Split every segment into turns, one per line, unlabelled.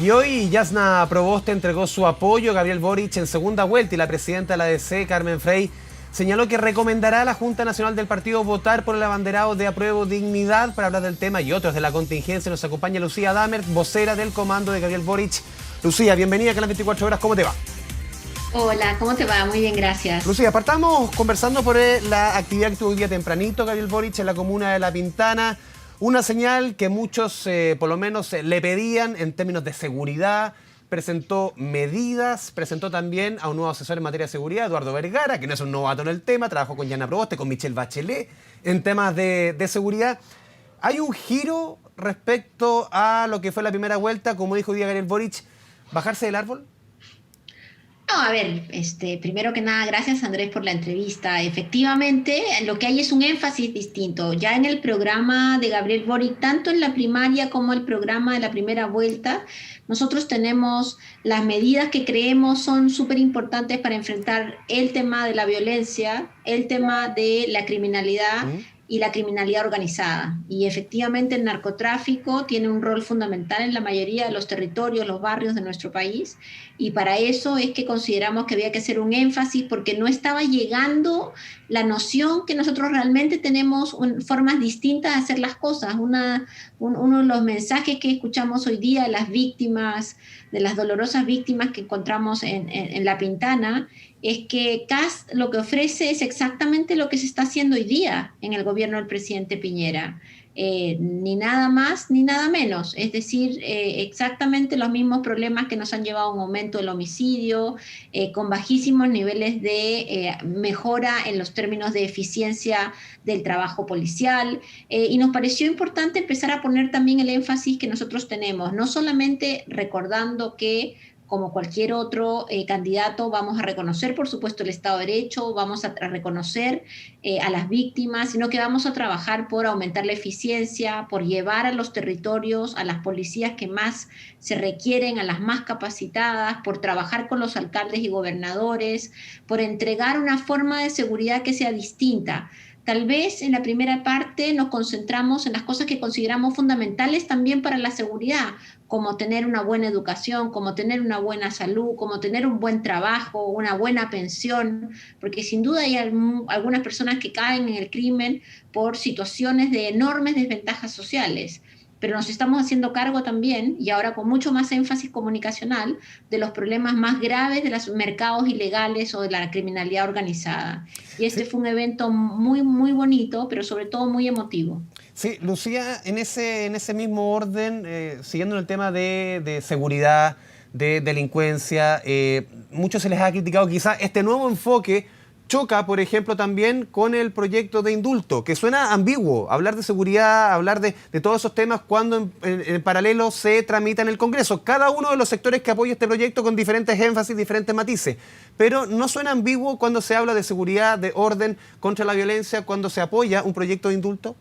Y hoy Jasna Proboste entregó su apoyo a Gabriel Boric en segunda vuelta y la presidenta de la ADC, Carmen Frey, señaló que recomendará a la Junta Nacional del Partido votar por el abanderado de Apruebo Dignidad. Para hablar del tema y otros de la contingencia nos acompaña Lucía Dammert, vocera del comando de Gabriel Boric. Lucía, bienvenida acá a las 24 horas, ¿cómo te va?
Hola, ¿cómo te va? Muy bien, gracias.
Lucía, partamos conversando por la actividad que tuvo hoy día tempranito Gabriel Boric en la comuna de La Pintana. Una señal que muchos, por lo menos, le pedían en términos de seguridad. Presentó medidas, presentó también a un nuevo asesor en materia de seguridad, Eduardo Vergara, que no es un novato en el tema, trabajó con Jasna Proboste, con Michelle Bachelet en temas de seguridad. ¿Hay un giro respecto a lo que fue la primera vuelta, como dijo hoy día Gabriel Boric, bajarse del árbol?
No, a ver, primero que nada, gracias Andrés por la entrevista. Efectivamente, lo que hay es un énfasis distinto. Ya en el programa de Gabriel Boric, tanto en la primaria como el programa de la primera vuelta, nosotros tenemos las medidas que creemos son súper importantes para enfrentar el tema de la violencia, el tema de la criminalidad
¿Mm?
y la criminalidad organizada. Y efectivamente el narcotráfico tiene un rol fundamental en la mayoría de los territorios, los barrios de nuestro país, y para eso es que consideramos que había que hacer un énfasis porque no estaba llegando la noción que nosotros realmente tenemos formas distintas de hacer las cosas. Uno de los mensajes que escuchamos hoy día de las víctimas, de las dolorosas víctimas que encontramos en La Pintana, es que CAS lo que ofrece es exactamente lo que se está haciendo hoy día en el gobierno del presidente Piñera. Ni nada más ni nada menos, es decir, exactamente los mismos problemas que nos han llevado a un aumento del homicidio, con bajísimos niveles de mejora en los términos de eficiencia del trabajo policial, y nos pareció importante empezar a poner también el énfasis que nosotros tenemos, no solamente recordando que como cualquier otro candidato, vamos a reconocer, por supuesto, el Estado de Derecho, vamos a reconocer a las víctimas, sino que vamos a trabajar por aumentar la eficiencia, por llevar a los territorios, a las policías que más se requieren, a las más capacitadas, por trabajar con los alcaldes y gobernadores, por entregar una forma de seguridad que sea distinta. Tal vez en la primera parte nos concentramos en las cosas que consideramos fundamentales también para la seguridad, como tener una buena educación, como tener una buena salud, como tener un buen trabajo, una buena pensión, porque sin duda hay algunas personas que caen en el crimen por situaciones de enormes desventajas sociales. Pero nos estamos haciendo cargo también, y ahora con mucho más énfasis comunicacional, de los problemas más graves de los mercados ilegales o de la criminalidad organizada. Y este
Sí,
fue un evento muy, muy bonito, pero sobre todo muy emotivo.
sí, Lucía, en ese mismo orden, siguiendo en el tema de seguridad, de delincuencia, mucho se les ha criticado quizás este nuevo enfoque choca, por ejemplo, también con el proyecto de indulto, que suena ambiguo, hablar de seguridad, hablar de todos esos temas cuando en paralelo se tramita en el Congreso. Cada uno de los sectores que apoya este proyecto con diferentes énfasis, diferentes matices, pero no suena ambiguo cuando se habla de seguridad, de orden contra la violencia, cuando se apoya un proyecto de indulto.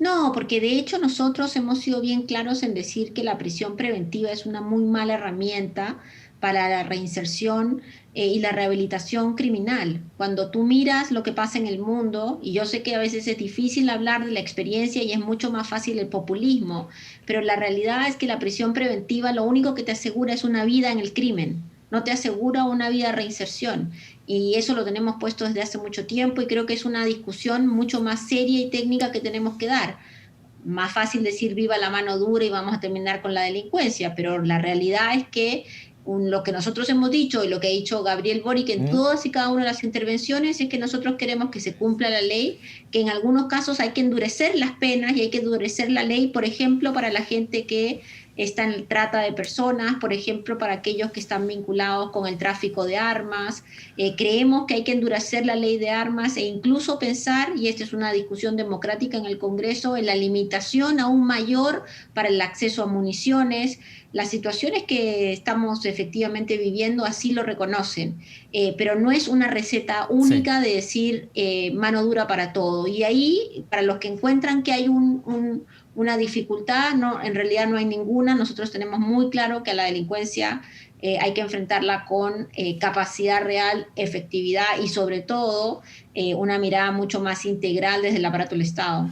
No, porque de hecho nosotros hemos sido bien claros en decir que la prisión preventiva es una muy mala herramienta para la reinserción y la rehabilitación criminal. Cuando tú miras lo que pasa en el mundo, y yo sé que a veces es difícil hablar de la experiencia y es mucho más fácil el populismo, pero la realidad es que la prisión preventiva lo único que te asegura es una vida en el crimen, no te asegura una vida de reinserción. Y eso lo tenemos puesto desde hace mucho tiempo y creo que es una discusión mucho más seria y técnica que tenemos que dar. Más fácil decir viva la mano dura y vamos a terminar con la delincuencia, pero la realidad es que lo que nosotros hemos dicho y lo que ha dicho Gabriel Boric en
¿Mm?
todas y cada una de las intervenciones es que nosotros queremos que se cumpla la ley, que en algunos casos hay que endurecer las penas y hay que endurecer la ley, por ejemplo, para la gente que está en trata de personas, por ejemplo, para aquellos que están vinculados con el tráfico de armas. Creemos que hay que endurecer la ley de armas e incluso pensar, y esta es una discusión democrática en el Congreso, en la limitación aún mayor para el acceso a municiones. Las situaciones que estamos efectivamente viviendo así lo reconocen, pero no es una receta
Sí.
única de decir mano dura para todo. Y ahí, para los que encuentran que hay una dificultad, no, en realidad no hay ninguna. Nosotros tenemos muy claro que a la delincuencia hay que enfrentarla con capacidad real, efectividad y sobre todo una mirada mucho más integral desde el aparato del Estado.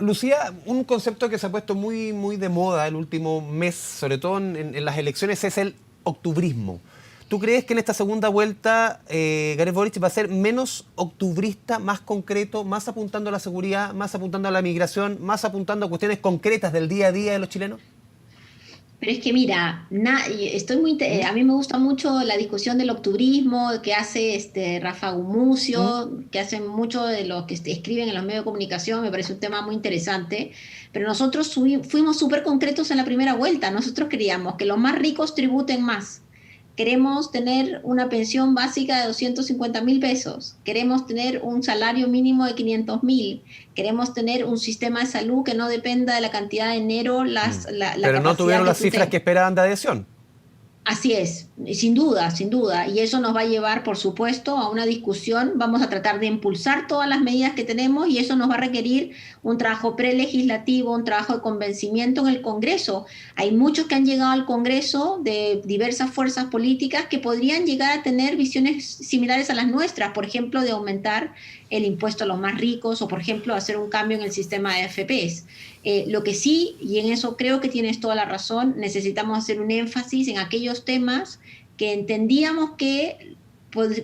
Lucía, un concepto que se ha puesto muy, muy de moda el último mes, sobre todo en las elecciones, es el octubrismo. ¿Tú crees que en esta segunda vuelta Gabriel Boric va a ser menos octubrista, más concreto, más apuntando a la seguridad, más apuntando a la migración, más apuntando a cuestiones concretas del día a día de los chilenos?
Pero es que mira, a mí me gusta mucho la discusión del octubrismo que hace Rafa
¿Mm?
Gumucio, que hacen mucho de lo que escriben en los medios de comunicación, me parece un tema muy interesante, pero nosotros fuimos súper concretos en la primera vuelta, nosotros queríamos que los más ricos tributen más. Queremos tener una pensión básica de 250.000 pesos. Queremos tener un salario mínimo de 500.000. Queremos tener un sistema de salud que no dependa de la cantidad de dinero, la
Pero no
capacidad
tuvieron
que
las
tú
cifras que
tengas.
esperaban de adhesión.
Así es, sin duda, sin duda. Y eso nos va a llevar, por supuesto, a una discusión. Vamos a tratar de impulsar todas las medidas que tenemos y eso nos va a requerir un trabajo prelegislativo, un trabajo de convencimiento en el Congreso. Hay muchos que han llegado al Congreso de diversas fuerzas políticas que podrían llegar a tener visiones similares a las nuestras, por ejemplo, de aumentar el impuesto a los más ricos o, por ejemplo, hacer un cambio en el sistema de AFPs. Lo que sí, y en eso creo que tienes toda la razón, necesitamos hacer un énfasis en aquellos temas que entendíamos que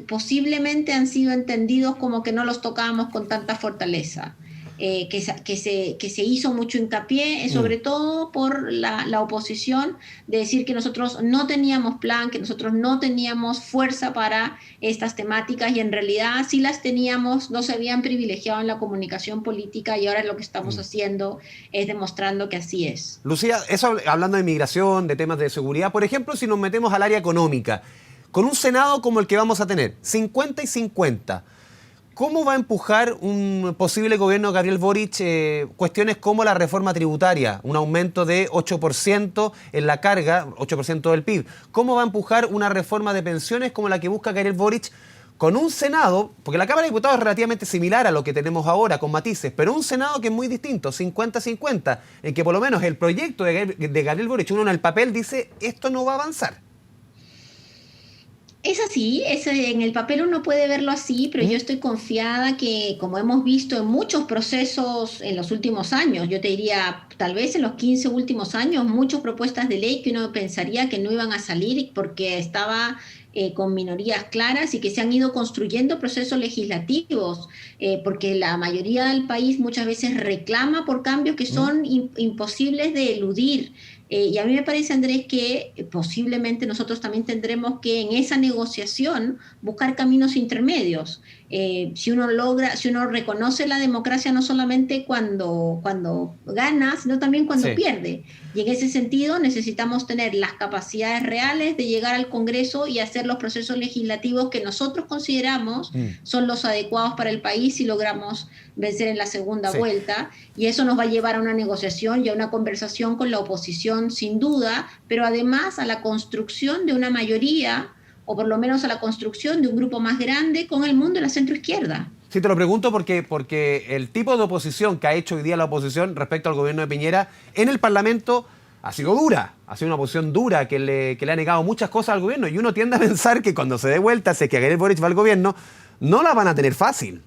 posiblemente han sido entendidos como que no los tocábamos con tanta fortaleza. Que se hizo mucho hincapié,
Mm.
sobre todo por la oposición, de decir que nosotros no teníamos plan, que nosotros no teníamos fuerza para estas temáticas y en realidad sí las teníamos, no se habían privilegiado en la comunicación política y ahora lo que estamos haciendo es demostrando que así es.
Lucía, eso hablando de migración, de temas de seguridad, por ejemplo, si nos metemos al área económica, con un Senado como el que vamos a tener, 50 y 50, ¿cómo va a empujar un posible gobierno de Gabriel Boric cuestiones como la reforma tributaria, un aumento de 8% en la carga, 8% del PIB? ¿Cómo va a empujar una reforma de pensiones como la que busca Gabriel Boric con un Senado, porque la Cámara de Diputados es relativamente similar a lo que tenemos ahora, con matices, pero un Senado que es muy distinto, 50-50, en que por lo menos el proyecto de Gabriel Boric, uno en el papel dice, esto no va a avanzar?
Es así, en el papel uno puede verlo así, pero yo
¿Mm?
estoy confiada que, como hemos visto en muchos procesos en los últimos años, yo te diría, tal vez en los 15 últimos años, muchas propuestas de ley que uno pensaría que no iban a salir porque estaba con minorías claras y que se han ido construyendo procesos legislativos, porque la mayoría del país muchas veces reclama por cambios que
¿Mm?
son imposibles de eludir. Y a mí me parece, Andrés, que posiblemente nosotros también tendremos que en esa negociación buscar caminos intermedios. Si uno reconoce la democracia no solamente cuando gana, sino también cuando
Sí.
pierde. Y en ese sentido necesitamos tener las capacidades reales de llegar al Congreso y hacer los procesos legislativos que nosotros consideramos
Mm.
son los adecuados para el país si logramos vencer en la segunda
Sí.
vuelta. Y eso nos va a llevar a una negociación y a una conversación con la oposición, sin duda, pero además a la construcción de una mayoría, o por lo menos a la construcción de un grupo más grande con el mundo de la centroizquierda.
Sí, te lo pregunto porque el tipo de oposición que ha hecho hoy día la oposición respecto al gobierno de Piñera en el Parlamento ha sido dura, ha sido una oposición dura que le ha negado muchas cosas al gobierno y uno tiende a pensar que cuando se dé vuelta, si es que Gabriel Boric va al gobierno, no la van a tener fácil.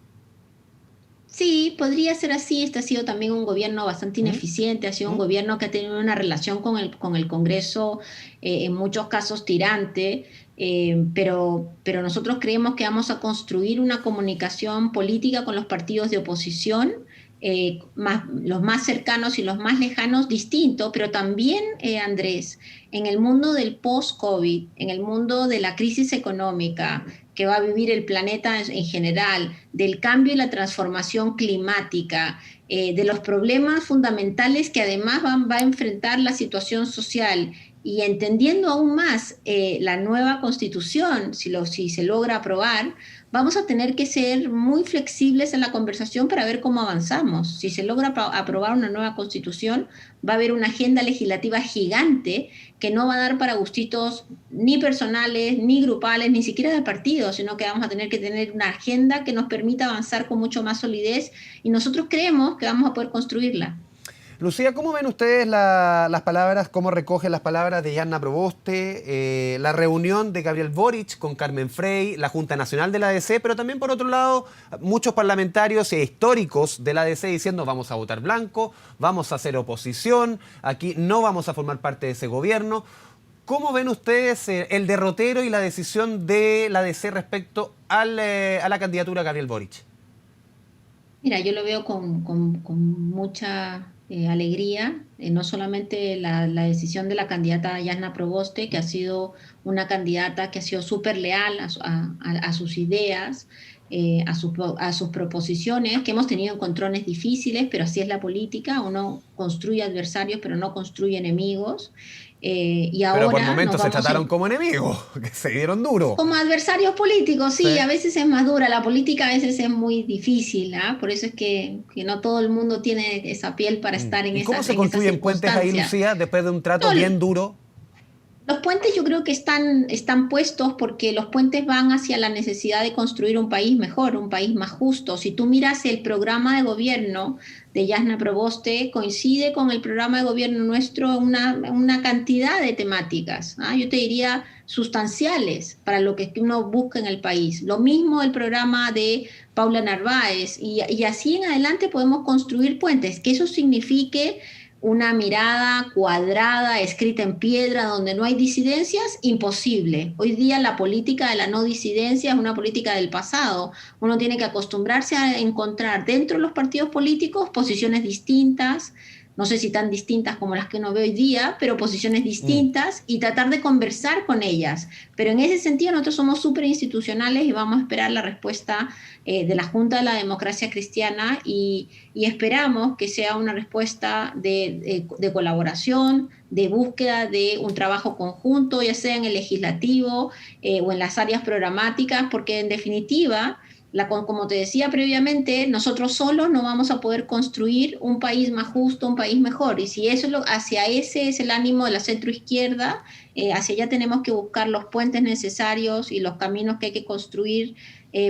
Sí, podría ser así. Este ha sido también un gobierno bastante
¿Mm?
ineficiente, ha sido un
¿Mm?
gobierno que ha tenido una relación con el Congreso en muchos casos tirante, pero nosotros creemos que vamos a construir una comunicación política con los partidos de oposición, los más cercanos y los más lejanos, distinto, pero también, Andrés, en el mundo del post-COVID, en el mundo de la crisis económica, que va a vivir el planeta en general, del cambio y la transformación climática, de los problemas fundamentales que además va a enfrentar la situación social y entendiendo aún más la nueva constitución, si se logra aprobar, vamos a tener que ser muy flexibles en la conversación para ver cómo avanzamos. Si se logra aprobar una nueva constitución, va a haber una agenda legislativa gigante que no va a dar para gustitos ni personales, ni grupales, ni siquiera de partidos, sino que vamos a tener que tener una agenda que nos permita avanzar con mucho más solidez y nosotros creemos que vamos a poder construirla.
Lucía, ¿cómo ven ustedes las palabras, cómo recogen las palabras de Jasna Proboste, la reunión de Gabriel Boric con Carmen Frey, la Junta Nacional de la ADC, pero también por otro lado muchos parlamentarios e históricos de la ADC diciendo vamos a votar blanco, vamos a hacer oposición, aquí no vamos a formar parte de ese gobierno? ¿Cómo ven ustedes el derrotero y la decisión de la ADC respecto a la candidatura de Gabriel Boric?
Mira, yo lo veo con mucha alegría, no solamente la decisión de la candidata Jasna Proboste, que ha sido una candidata que ha sido súper leal a sus ideas, a sus proposiciones, que hemos tenido encontrones difíciles, pero así es la política, uno construye adversarios, pero no construye enemigos. Y
Pero por
ahora
momentos se trataron como enemigos, que se dieron duro.
como adversarios políticos, sí,
Sí.
a veces es más dura, la política a veces es muy difícil, ¿ah? Por eso es que no todo el mundo tiene esa piel para estar
¿Y cómo se
en esas
construyen puentes ahí,
circunstancias.
Lucía, después de un trato
No,
bien duro?
los puentes yo creo que están puestos porque los puentes van hacia la necesidad de construir un país mejor, un país más justo. Si tú miras el programa de gobierno de Jasna Proboste, coincide con el programa de gobierno nuestro en una cantidad de temáticas, ¿ah? Yo te diría sustanciales para lo que uno busca en el país. Lo mismo el programa de Paula Narváez y así en adelante podemos construir puentes, que eso signifique una mirada cuadrada, escrita en piedra, donde no hay disidencias, imposible. Hoy día la política de la no disidencia es una política del pasado. Uno tiene que acostumbrarse a encontrar dentro de los partidos políticos posiciones distintas, no sé si tan distintas como las que uno ve hoy día, pero posiciones distintas y tratar de conversar con ellas. Pero en ese sentido nosotros somos súper institucionales y vamos a esperar la respuesta de la Junta de la Democracia Cristiana y esperamos que sea una respuesta de colaboración, de búsqueda de un trabajo conjunto, ya sea en el legislativo o en las áreas programáticas, porque en definitiva como te decía previamente, nosotros solos no vamos a poder construir un país más justo, un país mejor. Y si eso hacia ese es el ánimo de la centroizquierda, hacia allá tenemos que buscar los puentes necesarios y los caminos que hay que construir,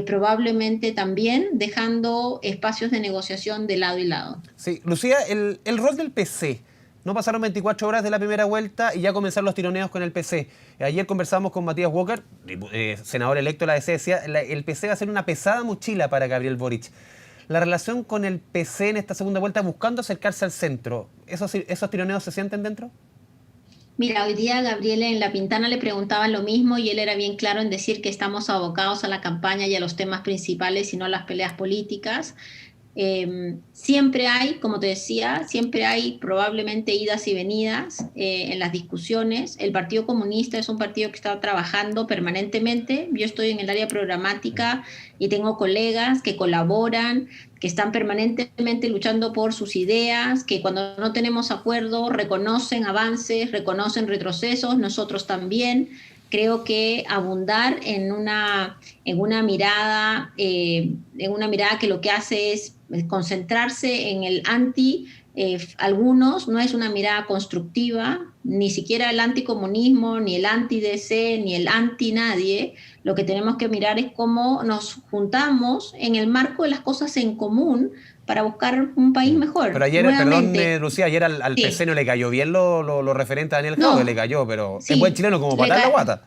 probablemente también dejando espacios de negociación de lado y lado.
Sí, Lucía, el rol del PC. No pasaron 24 horas de la primera vuelta y ya comenzaron los tironeos con el PC. Ayer conversamos con Matías Walker, senador electo de la DC, decía el PC va a ser una pesada mochila para Gabriel Boric. La relación con el PC en esta segunda vuelta buscando acercarse al centro, ¿esos tironeos se sienten dentro?
Mira, hoy día Gabriel en La Pintana le preguntaban lo mismo y él era bien claro en decir que estamos abocados a la campaña y a los temas principales y no a las peleas políticas. Siempre hay, como te decía, siempre hay probablemente idas y venidas en las discusiones. El Partido Comunista es un partido que está trabajando permanentemente. Yo estoy en el área programática y tengo colegas que colaboran, que están permanentemente luchando por sus ideas, que cuando no tenemos acuerdo reconocen avances, reconocen retrocesos, nosotros también. Creo que abundar en una mirada que lo que hace es concentrarse en el anti, algunos, no es una mirada constructiva, ni siquiera el anticomunismo, ni el anti-DC, ni el anti-nadie. Lo que tenemos que mirar es cómo nos juntamos en el marco de las cosas en común para buscar un país mejor.
Pero ayer, perdón, Lucía, ayer al
Sí.
PC no le cayó bien lo referente a Daniel Jadwe, le cayó, pero
Sí,
es buen chileno como patar la guata.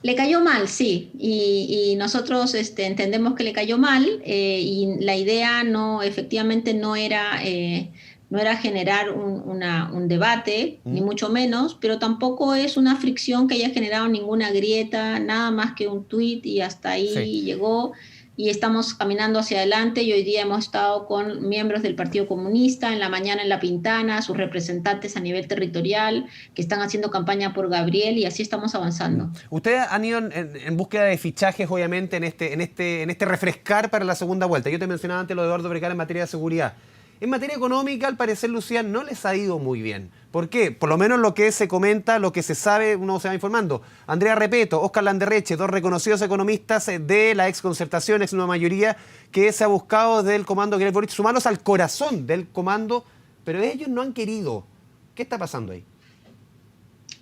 le cayó mal, sí, y nosotros entendemos que le cayó mal y la idea efectivamente no era generar un debate, ni mucho menos, pero tampoco es una fricción que haya generado ninguna grieta, nada más que un tuit y hasta ahí llegó. Y estamos caminando hacia adelante y hoy día hemos estado con miembros del Partido Comunista, en la mañana en La Pintana, sus representantes a nivel territorial, que están haciendo campaña por Gabriel y así estamos avanzando.
Ustedes han ido en búsqueda de fichajes, obviamente, en este refrescar para la segunda vuelta. Yo te mencionaba antes lo de Eduardo Vergara en materia de seguridad. En materia económica, al parecer, Lucía, no les ha ido muy bien. ¿Por qué? Por lo menos lo que se comenta, lo que se sabe, uno se va informando. Andrea Repeto, Óscar Landerreche, dos reconocidos economistas de la exconcertación, ex una mayoría, que se ha buscado del comando Gabriel Boric, sumarlos al corazón del comando, pero ellos no han querido. ¿Qué está pasando ahí?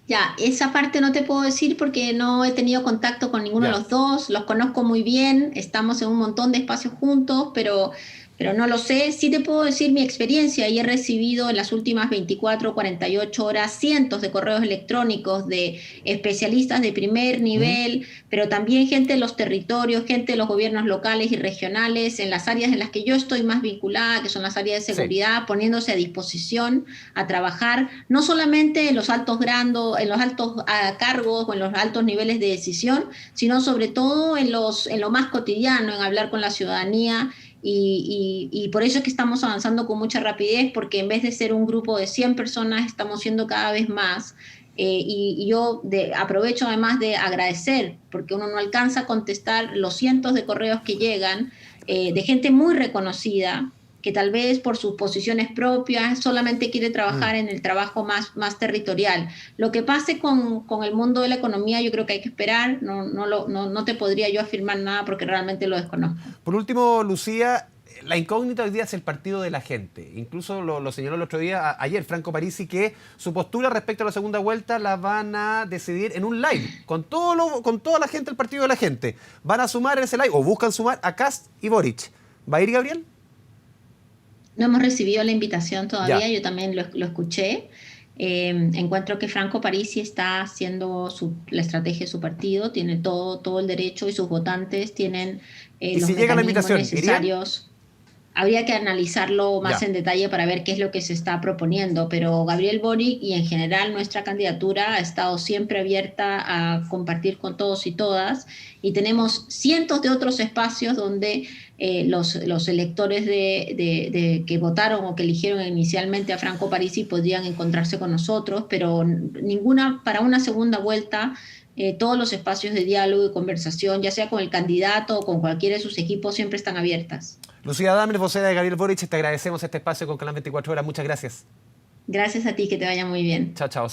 Ya, esa parte no te puedo decir porque no he tenido contacto con ninguno de los dos, los conozco muy bien, estamos en un montón de espacios juntos, pero pero no lo sé. Sí te puedo decir mi experiencia y he recibido en las últimas 24 o 48 horas cientos de correos electrónicos de especialistas de primer nivel, pero también gente de los territorios, gente de los gobiernos locales y regionales en las áreas en las que yo estoy más vinculada, que son las áreas de
Sí.
seguridad, poniéndose a disposición a trabajar, no solamente en los altos en los altos cargos o en los altos niveles de decisión, sino sobre todo en lo más cotidiano, en hablar con la ciudadanía y por eso es que estamos avanzando con mucha rapidez, porque en vez de ser un grupo de 100 personas, estamos siendo cada vez más. Y yo aprovecho además de agradecer, porque uno no alcanza a contestar los cientos de correos que llegan de gente muy reconocida, que tal vez por sus posiciones propias solamente quiere
Mm.
trabajar en el trabajo más territorial. Lo que pase con el mundo de la economía yo creo que hay que esperar, no te podría yo afirmar nada porque realmente lo desconozco.
Por último, Lucía, la incógnita hoy día es el partido de la gente. Incluso lo señaló el otro día, ayer, Franco Parisi, que su postura respecto a la segunda vuelta la van a decidir en un live, con toda la gente, el partido de la gente. Van a sumar en ese live, o buscan sumar a Kast y Boric. ¿Va a ir Gabriel?
No hemos recibido la invitación todavía,
Ya.
yo también lo escuché. Encuentro que Franco Parisi está haciendo la estrategia de su partido, tiene todo el derecho y sus votantes tienen
Y
los
si llega la
mecanismos
invitación, ¿irían?
necesarios. Habría que analizarlo más
Ya.
en detalle para ver qué es lo que se está proponiendo, pero Gabriel Boric y en general nuestra candidatura ha estado siempre abierta a compartir con todos y todas y tenemos cientos de otros espacios donde los electores que votaron o que eligieron inicialmente a Franco Parisi podrían encontrarse con nosotros, pero ninguna para una segunda vuelta. Todos los espacios de diálogo y conversación, ya sea con el candidato o con cualquiera de sus equipos, siempre están abiertas.
Lucía Damer, vocera de Gabriel Boric, te agradecemos este espacio con Canal 24 Horas. Muchas gracias.
Gracias a ti, que te vaya muy bien.
Chao, chao.